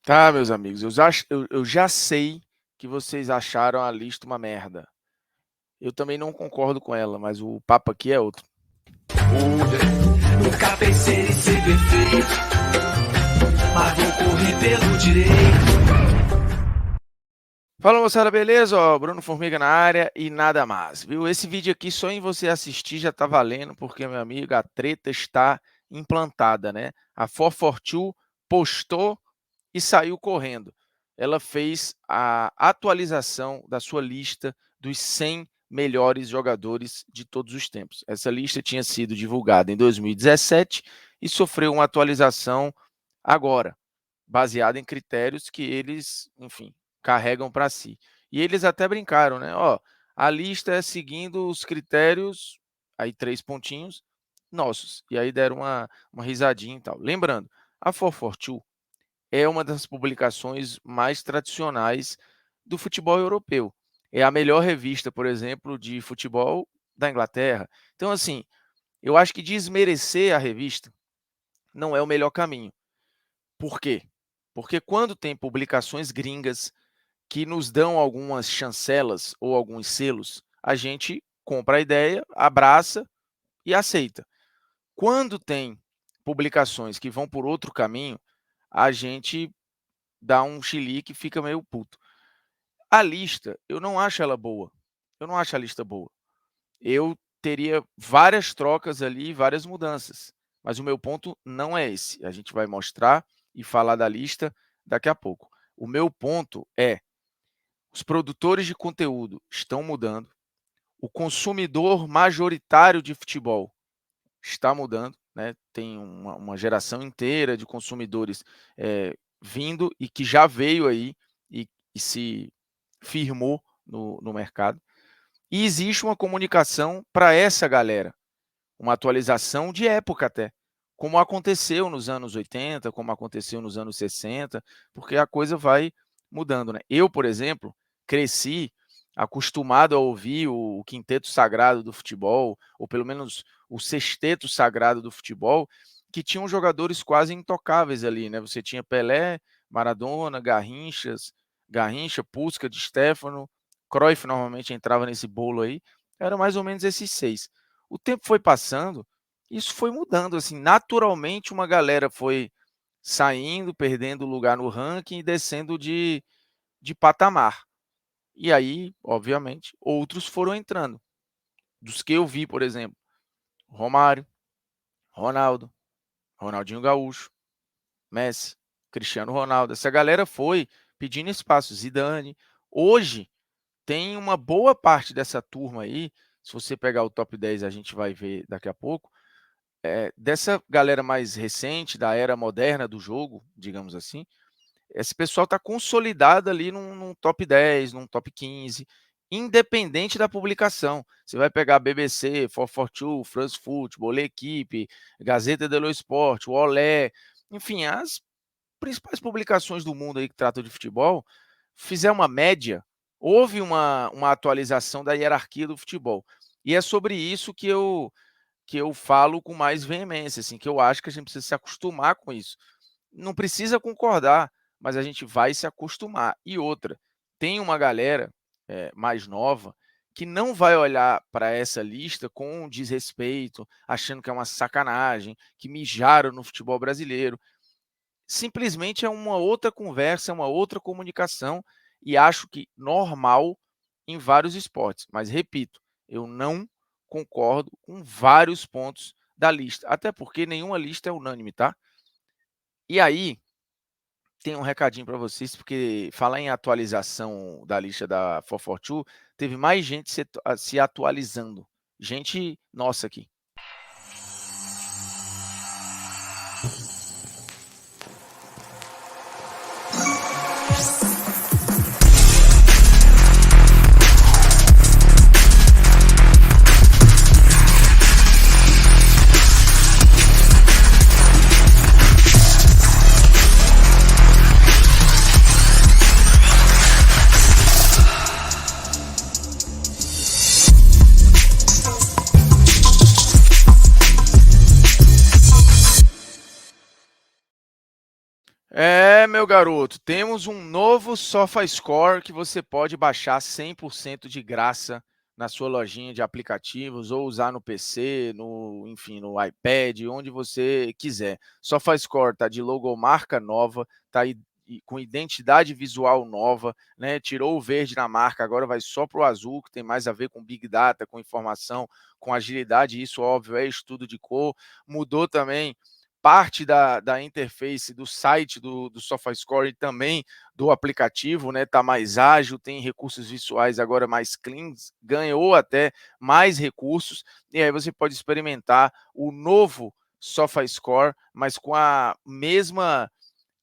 Tá, meus amigos, eu já sei que vocês acharam a lista uma merda. Eu também não concordo com ela, mas o papo aqui é outro. Nunca pensei em ser perfeito, mas vou correr pelo direito. Fala, moçada, beleza? Ó, Bruno Formiga na área e nada mais, viu? Esse vídeo aqui, só em você assistir já tá valendo, porque, meu amigo, a treta está implantada, né? A 442 postou e saiu correndo. Ela fez a atualização da sua lista dos 100 melhores jogadores de todos os tempos. Essa lista tinha sido divulgada em 2017 e sofreu uma atualização agora, baseada em critérios que eles, enfim, carregam para si. E eles até brincaram, né? Ó, a lista é seguindo os critérios, aí 3 pontinhos, nossos. E aí deram uma risadinha e tal. Lembrando, a 442 é uma das publicações mais tradicionais do futebol europeu. É a melhor revista, por exemplo, de futebol da Inglaterra. Então, assim, eu acho que desmerecer a revista não é o melhor caminho. Por quê? Porque quando tem publicações gringas que nos dão algumas chancelas ou alguns selos, a gente compra a ideia, abraça e aceita. Quando tem publicações que vão por outro caminho, a gente dá um chilique e fica meio puto. A lista, eu não acho ela boa. Eu não acho a lista boa. Eu teria várias trocas ali, várias mudanças. Mas o meu ponto não é esse. A gente vai mostrar e falar da lista daqui a pouco. O meu ponto é: os produtores de conteúdo estão mudando, o consumidor majoritário de futebol está mudando, né? Tem uma geração inteira de consumidores vindo e que já veio aí e se firmou no mercado. E existe uma comunicação para essa galera, uma atualização de época até, como aconteceu nos anos 80, como aconteceu nos anos 60, porque a coisa vai mudando, né? Eu, por exemplo, cresci acostumado a ouvir o quinteto sagrado do futebol, ou pelo menos o sexteto sagrado do futebol, que tinham jogadores quase intocáveis ali, né? Você tinha Pelé, Maradona, Garrincha, Puska, Di Stéfano, Cruyff normalmente entrava nesse bolo aí, eram mais ou menos esses 6. O tempo foi passando, isso foi mudando, assim, naturalmente uma galera foi saindo, perdendo lugar no ranking e descendo de patamar. E aí, obviamente, outros foram entrando. Dos que eu vi, por exemplo, Romário, Ronaldo, Ronaldinho Gaúcho, Messi, Cristiano Ronaldo. Essa galera foi pedindo espaço. Zidane. Hoje, tem uma boa parte dessa turma aí, se você pegar o top 10, a gente vai ver daqui a pouco, dessa galera mais recente, da era moderna do jogo, digamos assim, esse pessoal está consolidado ali num top 10, num top 15, independente da publicação. Você vai pegar a BBC, 442, France Football, L'Equipe, Gazeta dello Sport, o Olé, enfim, as principais publicações do mundo aí que tratam de futebol, fizer uma média, houve uma atualização da hierarquia do futebol. E é sobre isso que eu falo com mais veemência, assim, que eu acho que a gente precisa se acostumar com isso. Não precisa concordar, mas a gente vai se acostumar. E outra, tem uma galera mais nova que não vai olhar para essa lista com desrespeito, achando que é uma sacanagem, que mijaram no futebol brasileiro. Simplesmente é uma outra conversa, é uma outra comunicação, e acho que normal em vários esportes. Mas, repito, eu não concordo com vários pontos da lista, até porque nenhuma lista é unânime, tá? E aí, tem um recadinho para vocês, porque falar em atualização da lista da 442, teve mais gente se atualizando. Gente nossa aqui. É, meu garoto, temos um novo SofaScore que você pode baixar 100% de graça na sua lojinha de aplicativos ou usar no PC, enfim, no iPad, onde você quiser. SofaScore tá de logomarca nova, tá aí com identidade visual nova, né? Tirou o verde na marca, agora vai só para o azul, que tem mais a ver com Big Data, com informação, com agilidade. Isso, óbvio, é estudo de cor. Mudou também parte da interface do site do SofaScore e também do aplicativo, né? Tá mais ágil, tem recursos visuais agora mais cleans, ganhou até mais recursos, e aí você pode experimentar o novo SofaScore, mas com a mesma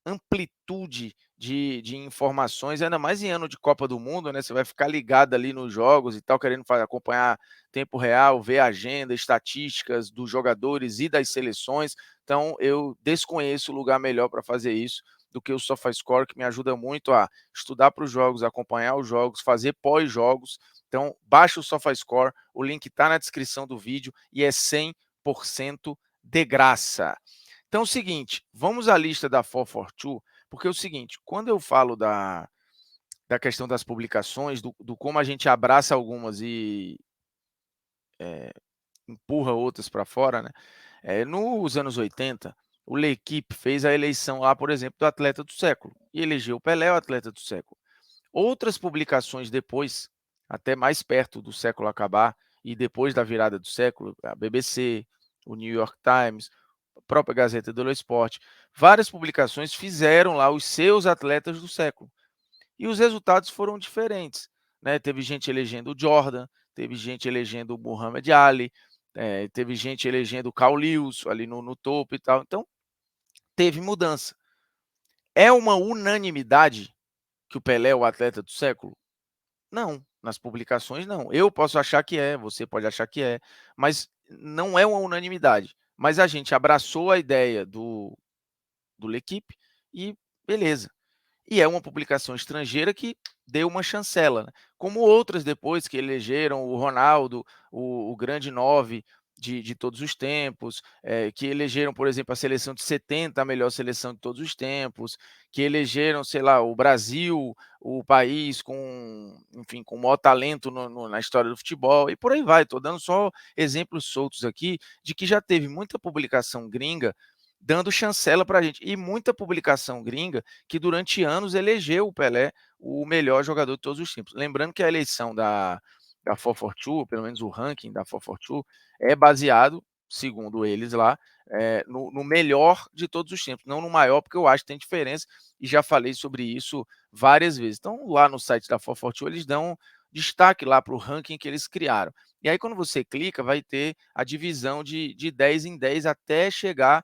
amplitude de informações, ainda mais em ano de Copa do Mundo, né? Você vai ficar ligado ali nos jogos e tal, querendo acompanhar tempo real, ver a agenda, estatísticas dos jogadores e das seleções. Então, eu desconheço lugar melhor para fazer isso do que o SofaScore, que me ajuda muito a estudar para os jogos, acompanhar os jogos, fazer pós-jogos. Então, baixa o SofaScore, o link está na descrição do vídeo e é 100% de graça. Então é o seguinte, vamos à lista da 442, porque é o seguinte, quando eu falo da questão das publicações, do como a gente abraça algumas e empurra outras para fora, né? Nos anos 80, o L'Équipe fez a eleição lá, por exemplo, do atleta do século, e elegeu o Pelé o atleta do século. Outras publicações depois, até mais perto do século acabar, e depois da virada do século, a BBC, o New York Times, a própria Gazeta dello Sport, várias publicações fizeram lá os seus atletas do século. E os resultados foram diferentes, né? Teve gente elegendo o Jordan, teve gente elegendo o Muhammad Ali, teve gente elegendo o Carl Lewis ali no topo e tal. Então, teve mudança. É uma unanimidade que o Pelé é o atleta do século? Não, nas publicações não. Eu posso achar que é, você pode achar que é, mas não é uma unanimidade. Mas a gente abraçou a ideia do L'Équipe e beleza. E é uma publicação estrangeira que deu uma chancela, né? Como outras depois que elegeram o Ronaldo, o grande 9 de todos os tempos, que elegeram, por exemplo, a seleção de 70, a melhor seleção de todos os tempos, que elegeram, sei lá, o Brasil, o país com, enfim, com o maior talento na história do futebol, e por aí vai. Estou dando só exemplos soltos aqui de que já teve muita publicação gringa dando chancela para a gente, e muita publicação gringa que durante anos elegeu o Pelé o melhor jogador de todos os tempos. Lembrando que a eleição da 442, pelo menos o ranking da 442, é baseado, segundo eles lá, no melhor de todos os tempos, não no maior, porque eu acho que tem diferença, e já falei sobre isso várias vezes. Então, lá no site da 442, eles dão destaque lá para o ranking que eles criaram. E aí, quando você clica, vai ter a divisão de 10 em 10 até chegar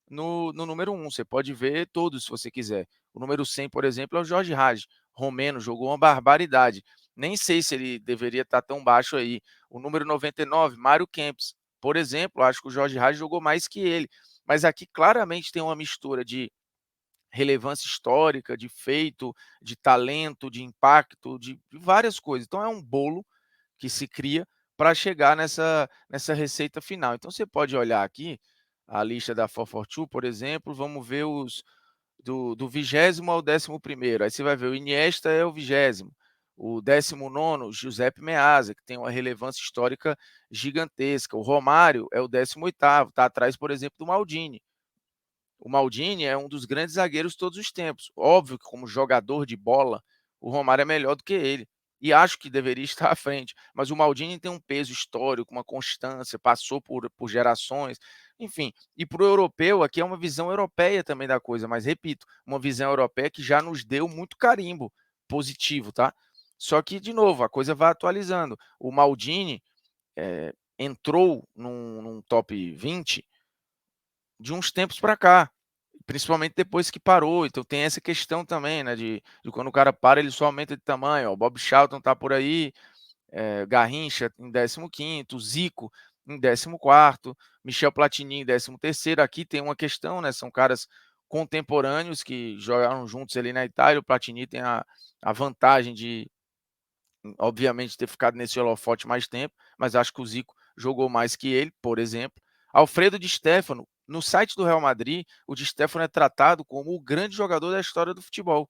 no número 1. Você pode ver todos se você quiser. O número 100, por exemplo, é o Jorge Hage, romeno, jogou uma barbaridade. Nem sei se ele deveria estar tão baixo aí. O número 99, Mário Kempis, por exemplo, acho que o Jorge Hage jogou mais que ele. Mas aqui claramente tem uma mistura de relevância histórica, de feito, de talento, de impacto, de várias coisas. Então é um bolo que se cria para chegar nessa receita final. Então você pode olhar aqui a lista da 442, por exemplo, vamos ver os do 20º ao 11º. Aí você vai ver o Iniesta é o 20º, o 19º, Giuseppe Meazza, que tem uma relevância histórica gigantesca. O Romário é o 18º, está atrás, por exemplo, do Maldini. O Maldini é um dos grandes zagueiros de todos os tempos. Óbvio que, como jogador de bola, o Romário é melhor do que ele. E acho que deveria estar à frente. Mas o Maldini tem um peso histórico, uma constância, passou por gerações. Enfim, e para o europeu, aqui é uma visão europeia também da coisa. Mas, repito, uma visão europeia que já nos deu muito carimbo positivo, tá? Só que, de novo, a coisa vai atualizando. O Maldini entrou num top 20 de uns tempos para cá, principalmente depois que parou. Então tem essa questão também, né, de quando o cara para, ele só aumenta de tamanho. O Bob Charlton tá por aí, Garrincha em 15º, Zico em 14º, Michel Platini em 13º. Aqui tem uma questão, né, são caras contemporâneos que jogaram juntos ali na Itália. O Platini tem a vantagem de, obviamente, ter ficado nesse holofote mais tempo, mas acho que o Zico jogou mais que ele, por exemplo. Alfredo Di Stéfano, no site do Real Madrid, o Di Stéfano é tratado como o grande jogador da história do futebol.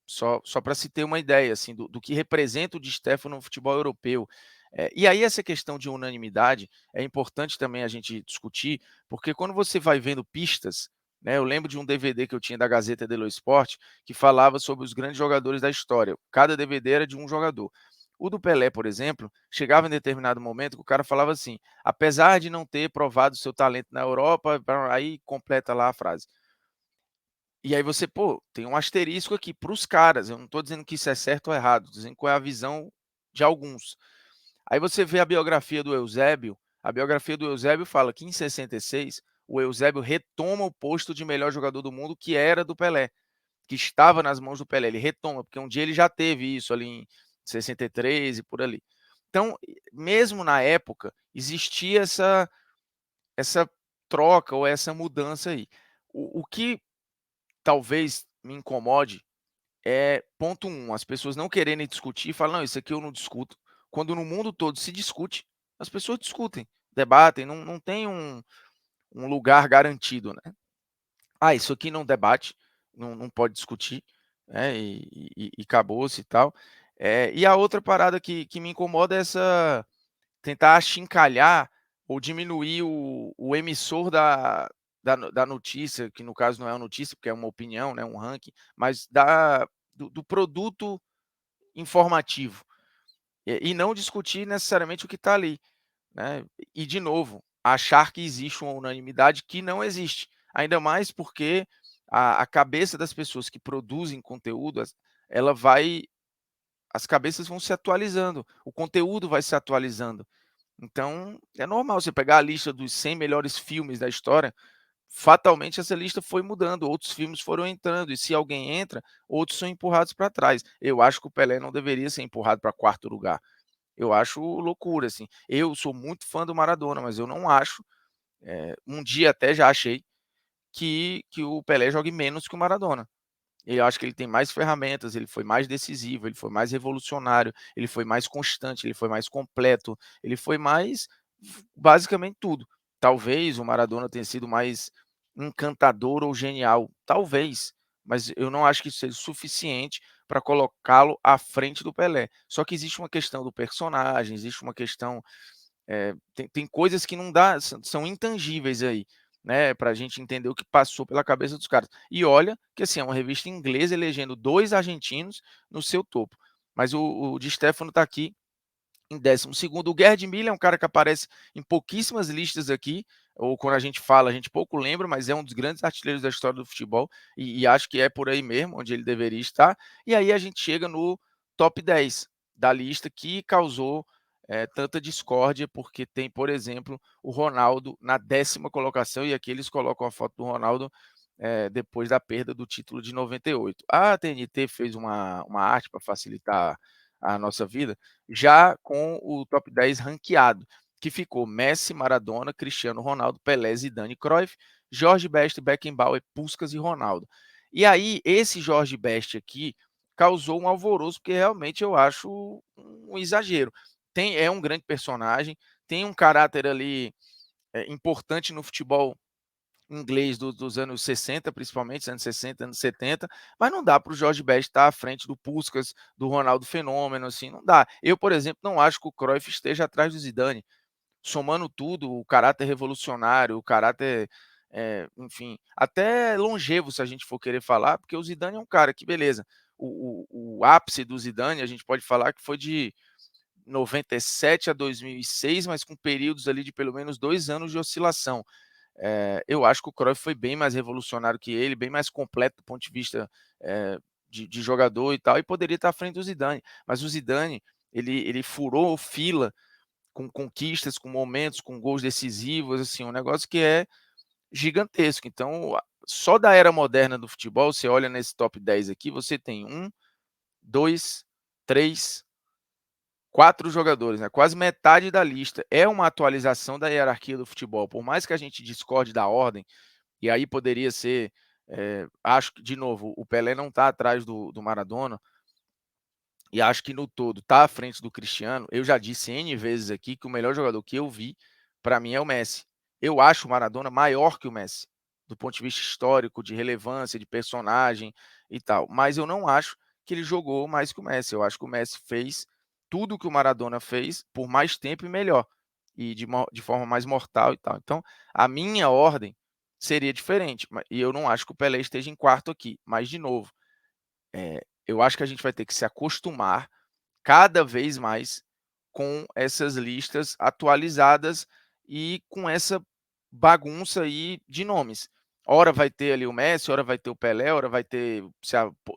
Só para se ter uma ideia assim, do que representa o Di Stéfano no futebol europeu. E aí essa questão de unanimidade é importante também a gente discutir, porque quando você vai vendo pistas, né, eu lembro de um DVD que eu tinha da Gazeta dello Sport, que falava sobre os grandes jogadores da história. Cada DVD era de um jogador. O do Pelé, por exemplo, chegava em determinado momento que o cara falava assim: apesar de não ter provado seu talento na Europa, aí completa lá a frase. E aí você, pô, tem um asterisco aqui para os caras, eu não estou dizendo que isso é certo ou errado, tô dizendo qual é a visão de alguns. Aí você vê a biografia do Eusébio, a biografia do Eusébio fala que em 66 o Eusébio retoma o posto de melhor jogador do mundo que era do Pelé, que estava nas mãos do Pelé, ele retoma, porque um dia ele já teve isso ali em 63 e por ali. Então, mesmo na época, existia essa troca ou essa mudança aí. O que talvez me incomode é, ponto um, as pessoas não quererem discutir e falam: "Não, isso aqui eu não discuto", quando no mundo todo se discute, as pessoas discutem, debatem, não tem um lugar garantido, né. "Ah, isso aqui não debate, não pode discutir", né, e acabou-se e tal. E a outra parada que me incomoda é essa tentar achincalhar ou diminuir o emissor da notícia, que no caso não é uma notícia, porque é uma opinião, né, um ranking, mas do produto informativo, e não discutir necessariamente o que está ali, né. E de novo, achar que existe uma unanimidade que não existe, ainda mais porque a cabeça das pessoas que produzem conteúdo, ela vai as cabeças vão se atualizando, o conteúdo vai se atualizando. Então, é normal você pegar a lista dos 100 melhores filmes da história, fatalmente essa lista foi mudando, outros filmes foram entrando, e se alguém entra, outros são empurrados para trás. Eu acho que o Pelé não deveria ser empurrado para quarto lugar. Eu acho loucura, assim. Eu sou muito fã do Maradona, mas eu não acho, um dia até já achei, que o Pelé jogue menos que o Maradona. Eu acho que ele tem mais ferramentas, ele foi mais decisivo, ele foi mais revolucionário, ele foi mais constante, ele foi mais completo, ele foi mais basicamente tudo. Talvez o Maradona tenha sido mais encantador ou genial, talvez, mas eu não acho que isso seja suficiente para colocá-lo à frente do Pelé. Só que existe uma questão do personagem, existe uma questão tem coisas que não dá, são intangíveis aí, né, para a gente entender o que passou pela cabeça dos caras. E olha que, assim, é uma revista inglesa elegendo 2 argentinos no seu topo, mas o Di Stéfano está aqui em 12º. O Gerd Müller é um cara que aparece em pouquíssimas listas aqui, ou quando a gente fala, a gente pouco lembra, mas é um dos grandes artilheiros da história do futebol, e acho que é por aí mesmo onde ele deveria estar. E aí a gente chega no top 10 da lista que causou, tanta discórdia, porque tem, por exemplo, o Ronaldo na 10ª colocação, e aqui eles colocam a foto do Ronaldo, depois da perda do título de 98. A TNT fez uma arte para facilitar a nossa vida, já com o top 10 ranqueado, que ficou Messi, Maradona, Cristiano Ronaldo, Pelé, Zidane, Cruyff, Jorge Best, Beckenbauer, Puskás e Ronaldo. E aí, esse Jorge Best aqui causou um alvoroço, porque realmente eu acho um exagero. É um grande personagem, tem um caráter ali importante no futebol inglês dos anos 60, principalmente, anos 60, anos 70, mas não dá para o Jorge Best estar à frente do Puskás, do Ronaldo Fenômeno, assim, não dá. Eu, por exemplo, não acho que o Cruyff esteja atrás do Zidane. Somando tudo, o caráter revolucionário, o caráter, enfim, até longevo, se a gente for querer falar, porque o Zidane é um cara que, beleza, o ápice do Zidane, a gente pode falar que foi de 97 a 2006, mas com períodos ali de pelo menos 2 anos de oscilação. Eu acho que o Cruyff foi bem mais revolucionário que ele, bem mais completo do ponto de vista, de jogador e tal, e poderia estar à frente do Zidane. Mas o Zidane, ele furou fila com conquistas, com momentos, com gols decisivos, assim, um negócio que é gigantesco. Então, só da era moderna do futebol, você olha nesse top 10 aqui, você tem um, 2, 3, 4 jogadores, né, quase metade da lista. É uma atualização da hierarquia do futebol. Por mais que a gente discorde da ordem, e aí poderia ser, acho que, de novo, o Pelé não está atrás do Maradona, e acho que no todo está à frente do Cristiano. Eu já disse N vezes aqui que o melhor jogador que eu vi, para mim, é o Messi. eu acho o Maradona maior que o Messi, do ponto de vista histórico, de relevância, de personagem e tal, mas eu não acho que ele jogou mais que o Messi. Eu acho que o Messi fez tudo que o Maradona fez por mais tempo e melhor, e de forma mais mortal e tal. Então, a minha ordem seria diferente, e eu não acho que o Pelé esteja em quarto aqui. Mas, de novo, eu acho que a gente vai ter que se acostumar cada vez mais com essas listas atualizadas e com essa bagunça aí de nomes. Ora vai ter ali o Messi, ora vai ter o Pelé, ora vai ter,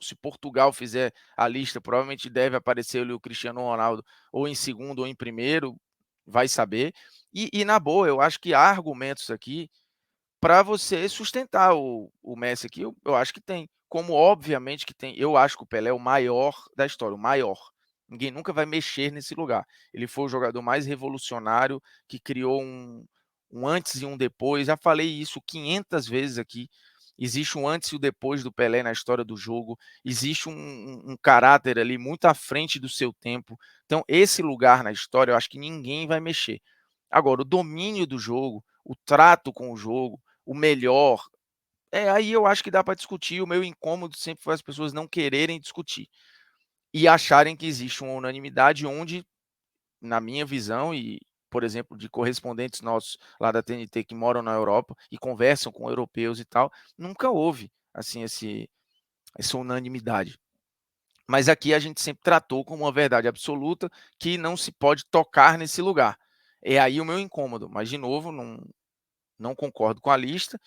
se Portugal fizer a lista, provavelmente deve aparecer ali o Cristiano Ronaldo ou em segundo ou em primeiro, vai saber. E na boa, eu acho que há argumentos aqui para você sustentar o Messi aqui, eu acho que tem. Como obviamente que tem, eu acho que o Pelé é o maior da história, o maior. Ninguém nunca vai mexer nesse lugar. Ele foi o jogador mais revolucionário, que criou um antes e um depois. Já falei isso 500 vezes aqui. Existe um antes e o depois do Pelé na história do jogo. Existe um caráter ali muito à frente do seu tempo. Então, esse lugar na história, eu acho que ninguém vai mexer. Agora, o domínio do jogo, o trato com o jogo, o melhor, aí eu acho que dá para discutir. O meu incômodo sempre foi as pessoas não quererem discutir e acharem que existe uma unanimidade onde, na minha visão e, por exemplo, de correspondentes nossos lá da TNT que moram na Europa e conversam com europeus e tal, nunca houve assim essa unanimidade. Mas aqui a gente sempre tratou como uma verdade absoluta que não se pode tocar nesse lugar. É aí o meu incômodo, mas de novo, não concordo com a lista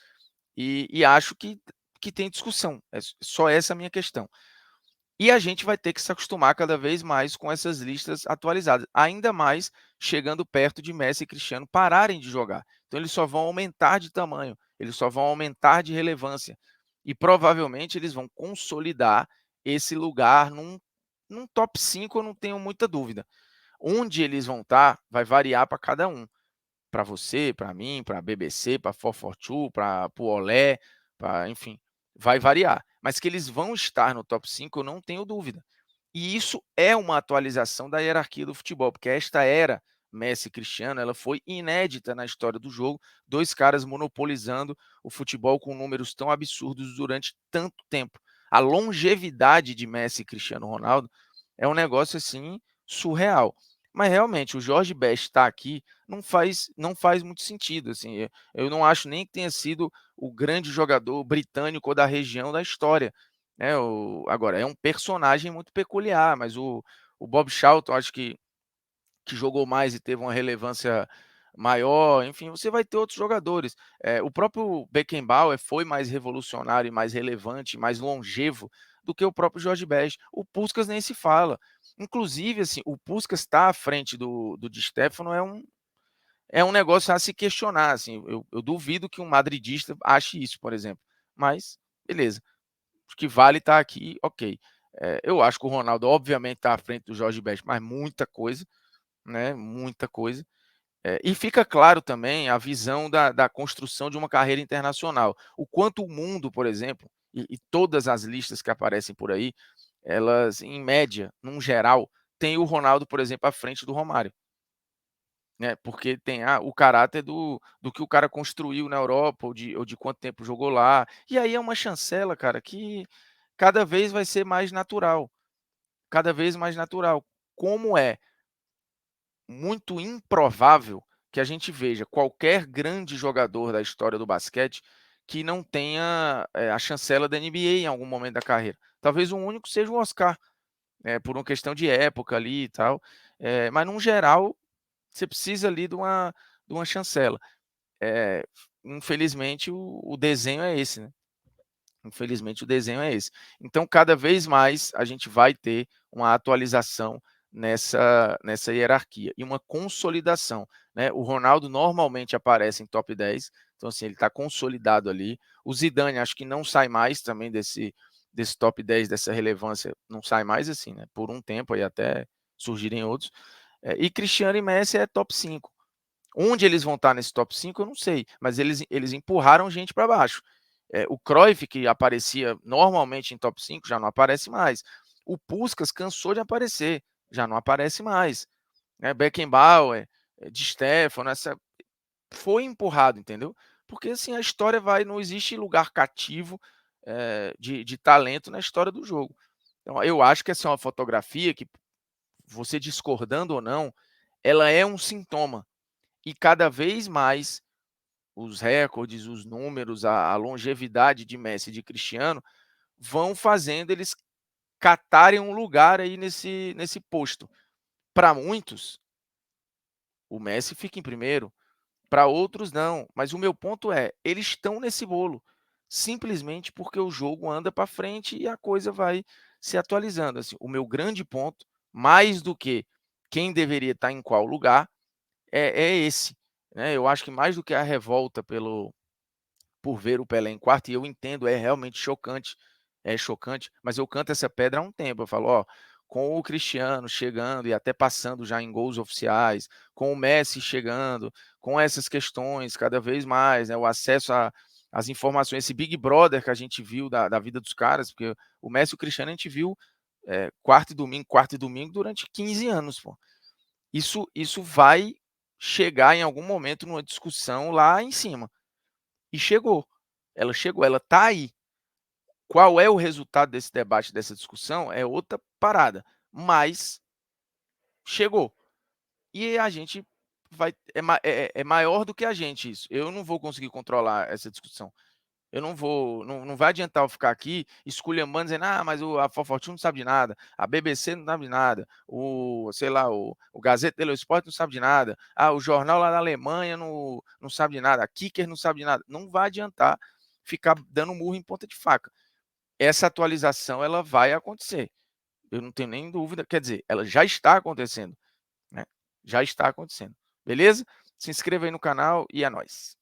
e acho que tem discussão. É só essa a minha questão. E a gente vai ter que se acostumar cada vez mais com essas listas atualizadas, ainda mais chegando perto de Messi e Cristiano pararem de jogar. Então eles só vão aumentar de tamanho, eles só vão aumentar de relevância. E provavelmente eles vão consolidar esse lugar num top 5, eu não tenho muita dúvida. Onde eles vão estar vai variar para cada um. Para você, para mim, para a BBC, para a 442, para o Olé, enfim, vai variar. Mas que eles vão estar no top 5, eu não tenho dúvida. E isso é uma atualização da hierarquia do futebol, porque esta era Messi e Cristiano, ela foi inédita na história do jogo, dois caras monopolizando o futebol com números tão absurdos durante tanto tempo. A longevidade de Messi e Cristiano Ronaldo é um negócio assim surreal. Mas realmente o Jorge Best estar aqui não faz muito sentido, assim. Eu não acho nem que tenha sido o grande jogador britânico ou da região da história, né? Agora é um personagem muito peculiar, mas o Bob Charlton acho que jogou mais e teve uma relevância maior. Enfim, você vai ter outros jogadores. O próprio Beckenbauer foi mais revolucionário, mais relevante, mais longevo do que o próprio Jorge Best. O Puskás nem se fala. Inclusive, assim, o Puskás estar à frente do Di Stéfano é um negócio a se questionar. Assim, eu duvido que um madridista ache isso, por exemplo. Mas, beleza. O que vale estar aqui, ok. Eu acho que o Ronaldo, obviamente, está à frente do Jorge Best, mas muita coisa, né? Muita coisa. E fica claro também a visão da construção de uma carreira internacional. O quanto o mundo, por exemplo, e todas as listas que aparecem por aí, elas, em média, num geral, tem o Ronaldo, por exemplo, à frente do Romário. Né? Porque tem o caráter do que o cara construiu na Europa, ou de quanto tempo jogou lá. E aí é uma chancela, cara, que cada vez vai ser mais natural. Cada vez mais natural. Como é muito improvável que a gente veja qualquer grande jogador da história do basquete que não tenha a chancela da NBA em algum momento da carreira. Talvez o único seja o Oscar, por uma questão de época ali e tal. Mas, no geral, você precisa ali de uma chancela. Infelizmente, o desenho é esse, né? Infelizmente, o desenho é esse. Então, cada vez mais a gente vai ter uma atualização nessa hierarquia e uma consolidação, né? O Ronaldo normalmente aparece em top 10, então assim, ele está consolidado ali. O Zidane acho que não sai mais também desse top 10, dessa relevância, não sai mais assim, né? Por um tempo aí até surgirem outros. E Cristiano e Messi é top 5. Onde eles vão estar nesse top 5, eu não sei, mas eles empurraram gente para baixo. O Cruyff, que aparecia normalmente em top 5, já não aparece mais. O Puskás cansou de aparecer, já não aparece mais. Beckenbauer, Di Stéfano, foi empurrado, entendeu? Porque assim a história vai, não existe lugar cativo de talento na história do jogo. Então, eu acho que essa é uma fotografia que, você discordando ou não, ela é um sintoma. E cada vez mais os recordes, os números, a longevidade de Messi e de Cristiano vão fazendo eles catarem um lugar aí nesse posto. Para muitos, o Messi fica em primeiro, para outros não. Mas o meu ponto é, eles estão nesse bolo, simplesmente porque o jogo anda para frente e a coisa vai se atualizando. Assim, o meu grande ponto, mais do que quem deveria estar em qual lugar, é esse. Né? Eu acho que mais do que a revolta por ver o Pelé em quarto, e eu entendo, é realmente chocante, é chocante, mas eu canto essa pedra há um tempo. Eu falo, ó, com o Cristiano chegando e até passando já em gols oficiais, com o Messi chegando, com essas questões cada vez mais, né, o acesso às informações, esse Big Brother que a gente viu da vida dos caras, porque o Messi e o Cristiano a gente viu quarto e domingo durante 15 anos, pô. Isso vai chegar em algum momento numa discussão lá em cima. E chegou, ela está aí. Qual é o resultado desse debate, dessa discussão, é outra parada, mas chegou. E a gente vai é maior do que a gente isso. Eu não vou conseguir controlar essa discussão. Eu não vou, não vai adiantar eu ficar aqui esculhambando, dizendo: "Ah, mas a Fofortinho não sabe de nada, a BBC não sabe de nada, sei lá, o Gazeta dello Sport não sabe de nada, o jornal lá na Alemanha não sabe de nada, a Kicker não sabe de nada". Não vai adiantar ficar dando murro em ponta de faca. Essa atualização ela vai acontecer, eu não tenho nem dúvida, quer dizer, ela já está acontecendo, né, já está acontecendo. Beleza? Se inscreva aí no canal e é nóis.